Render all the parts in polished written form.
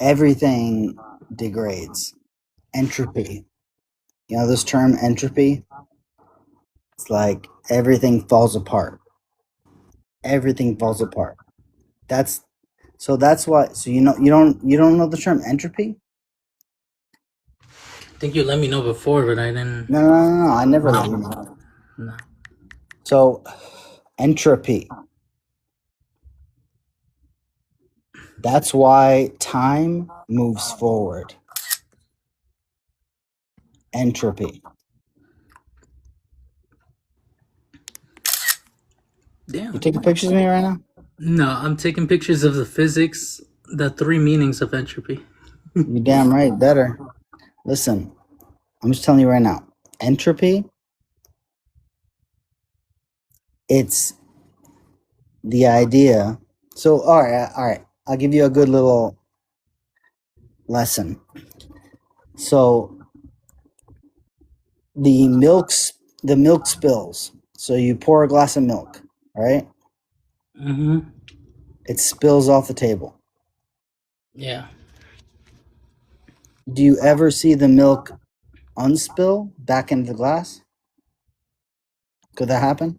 everything degrades. Entropy. You know this term entropy? It's like everything falls apart. Everything falls apart. That's that's why. So you don't know the term entropy? I think you let me know before, but I didn't. No, no, no, no. I never let you No, know. no. So entropy. That's why time moves forward. Entropy. You Damn. taking pictures of me right now? No, I'm taking pictures of the physics, the three meanings of entropy. You damn right. Better. Listen, I'm just telling you right now. Entropy. It's the idea. So all right, all right. I'll give you a good little lesson. So the milk spills. So you pour a glass of milk, right? Mm-hmm. It spills off the table. Yeah. Do you ever see the milk unspill back into the glass? Could that happen?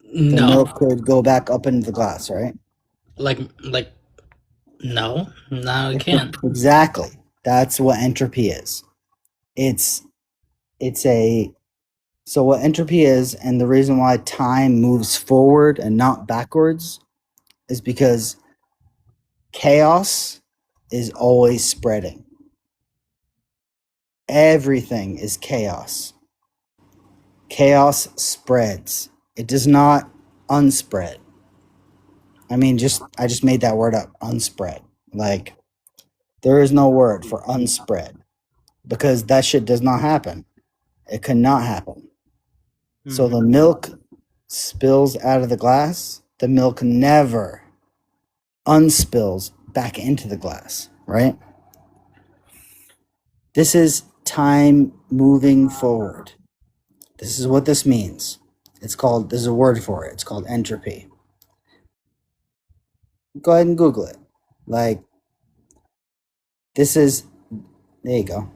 The No. milk could go back up into the glass, right? Like, no. No, it can't. Exactly. That's what entropy is. It's it's a so what entropy is, and the reason why time moves forward and not backwards is because chaos is always spreading. Everything is chaos. Chaos spreads. It does not unspread. I just made that word up, unspread. Like there is no word for unspread because that shit does not happen. It cannot happen. So the Mm-hmm. milk spills out of the glass. The milk never unspills back into the glass, right? This is time moving forward. This is what this means. There's a word for it. It's called entropy. Go ahead and Google it. Like, this is, there you go.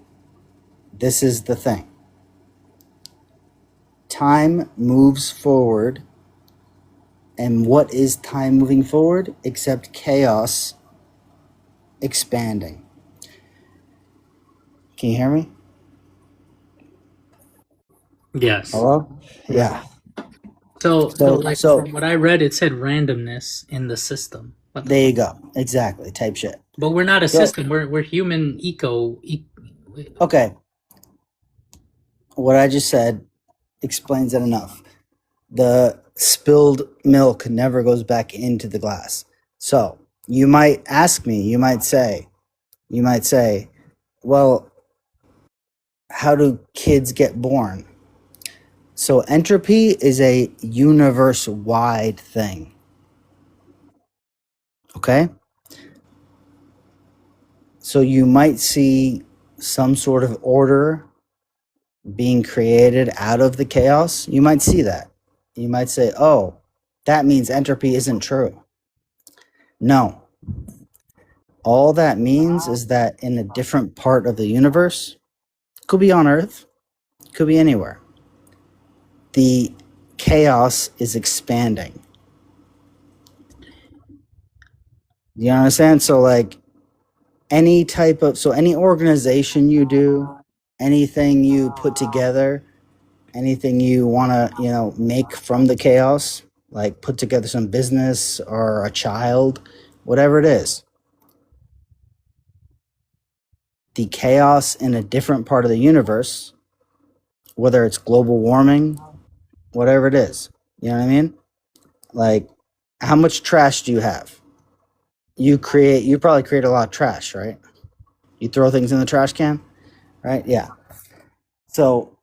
This is the thing. Time moves forward. And what is time moving forward except chaos expanding? Can you hear me? Yes. Hello? Right. Yeah. So So, like so from what I read, it said randomness in the system. What the there fuck? you go. Exactly. Type shit. But we're not a So, system. We're human okay. What I just said explains it enough. The spilled milk never goes back into the glass. So you might ask me, you might say, well, how do kids get born? So entropy is a universe wide thing. Okay? So you might see some sort of order being created out of the chaos. You might see that. You might say, oh, that means entropy isn't true. No. All that means is that in a different part of the universe, could be on Earth, could be anywhere, the chaos is expanding. You understand? So, like, any organization you do, anything you put together, anything you want to, make from the chaos, like put together some business or a child, whatever it is, the chaos in a different part of the universe, whether it's global warming, whatever it is, you know what I mean? Like, how much trash do you have? You probably create a lot of trash, right? You throw things in the trash can, right? Yeah. So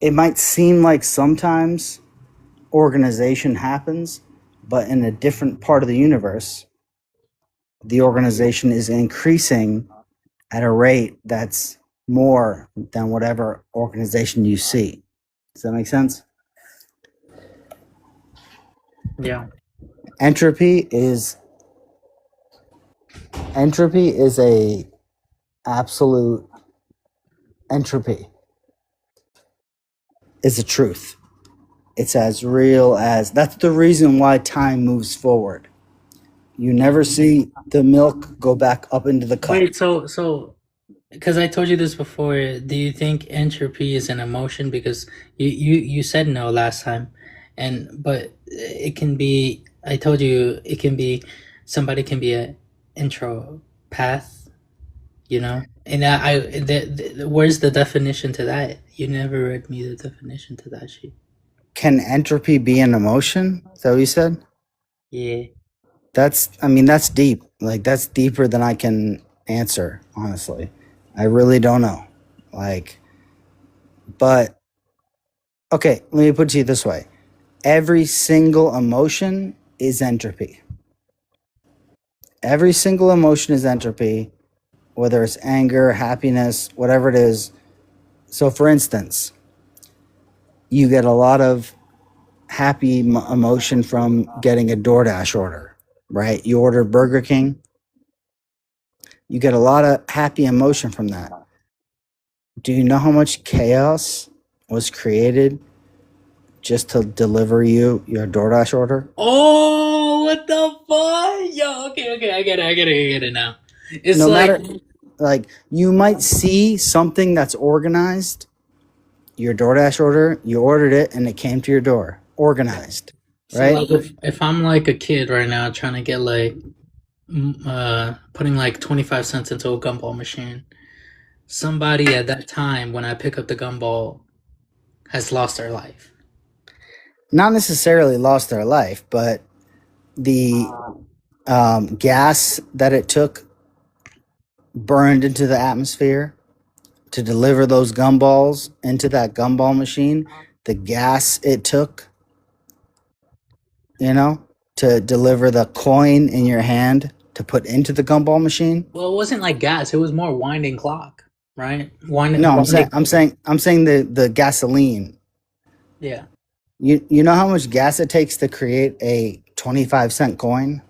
it might seem like sometimes organization happens, but in a different part of the universe, the organization is increasing at a rate that's more than whatever organization you see. Does that make sense? Yeah. Entropy is Entropy is a absolute entropy. Is a truth. It's as real as that's the reason why time moves forward. You never see the milk go back up into the cup. Wait, so because I told you this before, do you think entropy is an emotion? Because you said no last time, and but it can be. I told you it can be. Somebody can be a entropath, you know. And where's the definition to that? You never read me the definition to that shit. Can entropy be an emotion? Is that what you said? Yeah. I mean, that's deep. Like, that's deeper than I can answer, honestly. I really don't know. Like, but, okay, let me put it to you this way every single emotion is entropy. Every single emotion is entropy, whether it's anger, happiness, whatever it is. So, for instance, you get a lot of happy emotion from getting a DoorDash order, right? You order Burger King, you get a lot of happy emotion from that. Do you know how much chaos was created just to deliver you your DoorDash order? Oh, what the fuck? Yo, okay, I get it now. It's No like, matter, like, you might see something that's organized, your DoorDash order, you ordered it and it came to your door, organized, so right? like if I'm like a kid right now trying to get like putting like 25 cents into a gumball machine, somebody at that time when I pick up the gumball has lost their life. Not necessarily lost their life, but the gas that it took burned into the atmosphere to deliver those gumballs into that gumball machine, the gas it took, you know, to deliver the coin in your hand to put into the gumball machine. Well, it wasn't like gas, it was more winding clock, right? No, Winding. I'm saying the gasoline. Yeah. You know how much gas it takes to create a 25-cent coin?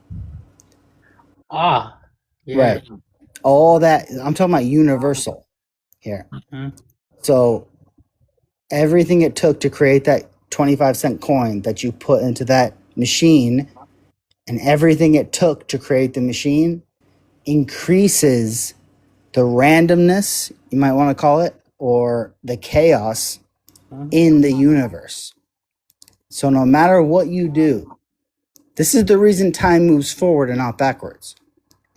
Ah, yeah. Right. All that I'm talking about universal here. Mhm. So everything it took to create that 25-cent coin that you put into that machine and everything it took to create the machine increases the randomness, you might want to call it, or the chaos in the universe. So no matter what you do, this is the reason time moves forward and not backwards.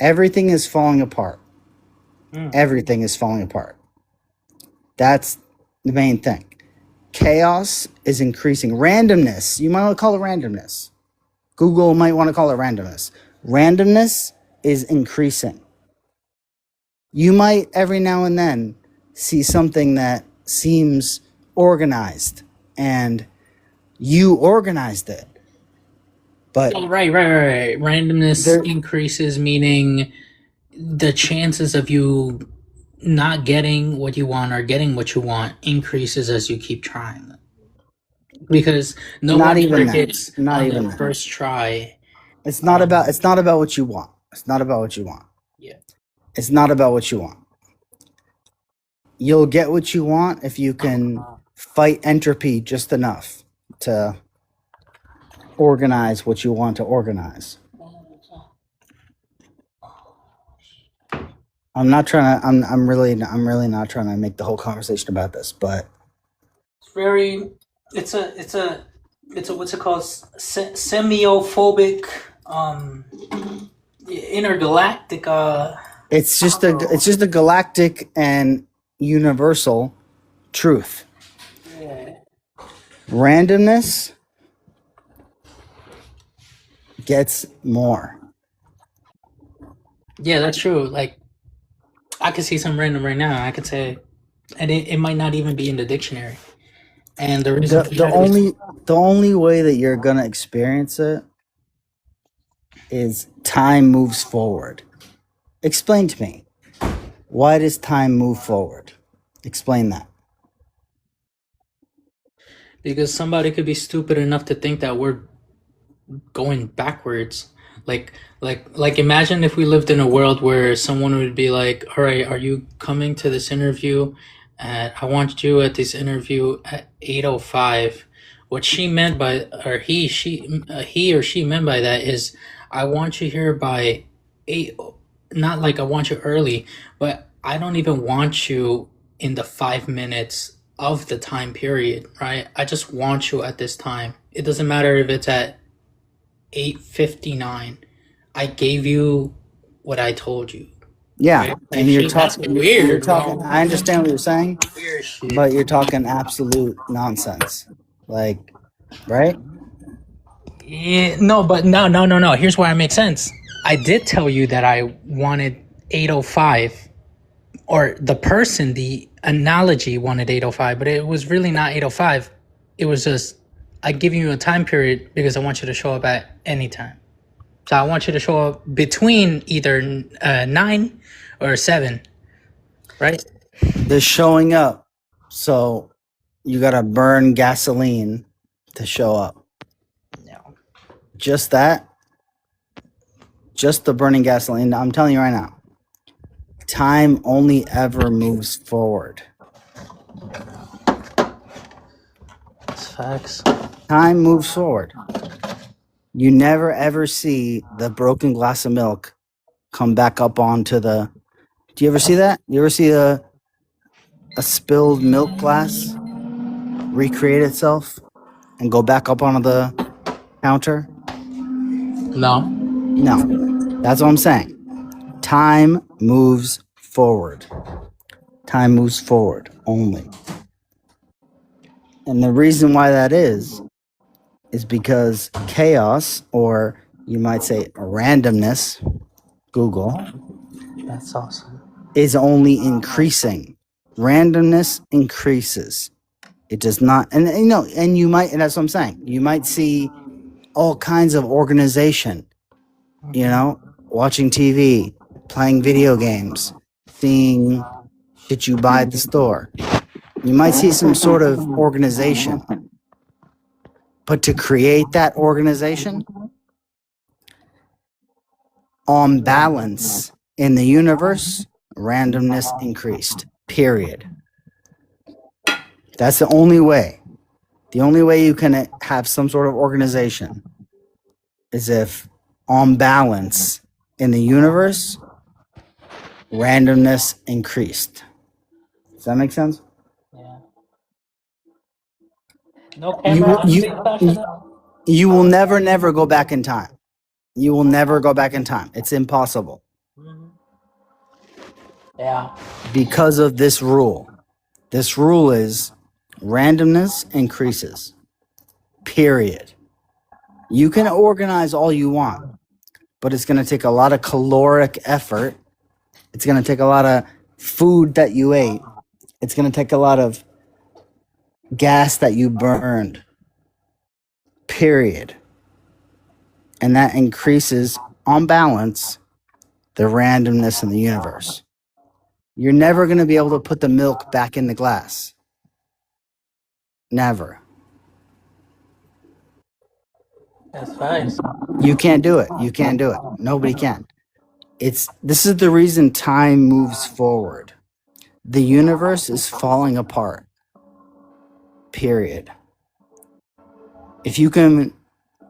Everything is falling apart. Mm. Everything is falling apart. That's the main thing. Chaos is increasing. Randomness, you might want to call it randomness. Google might want to call it randomness. Randomness is increasing. You might every now and then see something that seems organized and you organized it. But Oh, right. Randomness there increases, meaning the chances of you not getting what you want or getting what you want increases as you keep trying. Because no not one even ever that. hits Not on even the that. first try. It's not about what you want. It's not about what you want. Yeah. It's not about what you want. You'll get what you want if you can fight entropy just enough to organize what you want to organize. I'm not trying to. I'm really not trying to make the whole conversation about this, but It's very. It's a. It's a. It's a. What's it called? Semiophobic. Intergalactic. it's just a galactic and universal truth. Yeah. Randomness gets more. Yeah, that's true. Like I could see some random right now. I could say, and it might not even be in the dictionary. And the reason The for the that is only the only way that you're gonna experience it is time moves forward. Explain to me, why does time move forward? Explain that. because somebody could be stupid enough to think that we're going backwards. Like imagine if we lived in a world where someone would be like, "All right, are you coming to this interview? I want you at this interview at 8:05." What she meant by, or he or she meant by that is, I want you here by 8, not like I want you early, but I don't even want you in the 5 minutes of the time period, right? I just want you at this time. It doesn't matter if it's at 8:59. I gave you what I told you. Yeah, Right? and Like, you're shit, that's talking. You're weird, talking. bro. I understand what you're saying, Weird shit. but you're talking absolute nonsense. Like, right? Yeah, no, but no. Here's why it makes sense. I did tell you that I wanted 8:05, or the person, the analogy wanted 8:05, but it was really not 8:05. It was just, I give you a time period because I want you to show up at any time. So I want you to show up between either 9 or 7, right? The showing up. So you gotta burn gasoline to show up. No. Just that. Just the burning gasoline. I'm telling you right now. Time only ever moves forward. That's facts. Time moves forward. You never ever see the broken glass of milk come back up onto the. Do you ever see that? You ever see a spilled milk glass recreate itself and go back up onto the counter? No. No. That's what I'm saying. Time moves forward. Time moves forward only. And the reason why that is because chaos, or you might say randomness, Google, That's awesome. is only increasing. Randomness increases. It does not, and you know, and you might, and that's what I'm saying. You might see all kinds of organization, you know, watching TV, playing video games, seeing shit you buy at the store. You might see some sort of organization. But to create that organization on balance in the universe, randomness increased. Period. That's the only way. The only way you can have some sort of organization is if on balance in the universe, randomness increased. Does that make sense? Yeah. No You camera. you will never go back in time. You will never go back in time. It's impossible Yeah. because of this rule. This rule is randomness increases. Period. You can organize all you want, but it's going to take a lot of caloric effort. It's going to take a lot of food that you ate. It's going to take a lot of gas that you burned. Period. And that increases, on balance, the randomness in the universe. You're never going to be able to put the milk back in the glass. Never. That's facts. You can't do it. You can't do it. Nobody can. This is the reason time moves forward. The universe is falling apart. Period. If you can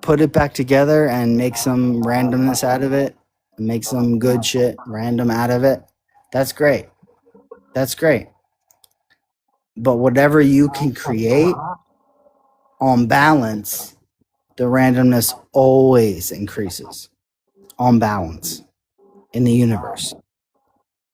put it back together and make some randomness out of it, make some good shit random out of it, that's great. That's great. But whatever you can create on balance, the randomness always increases on balance in the universe.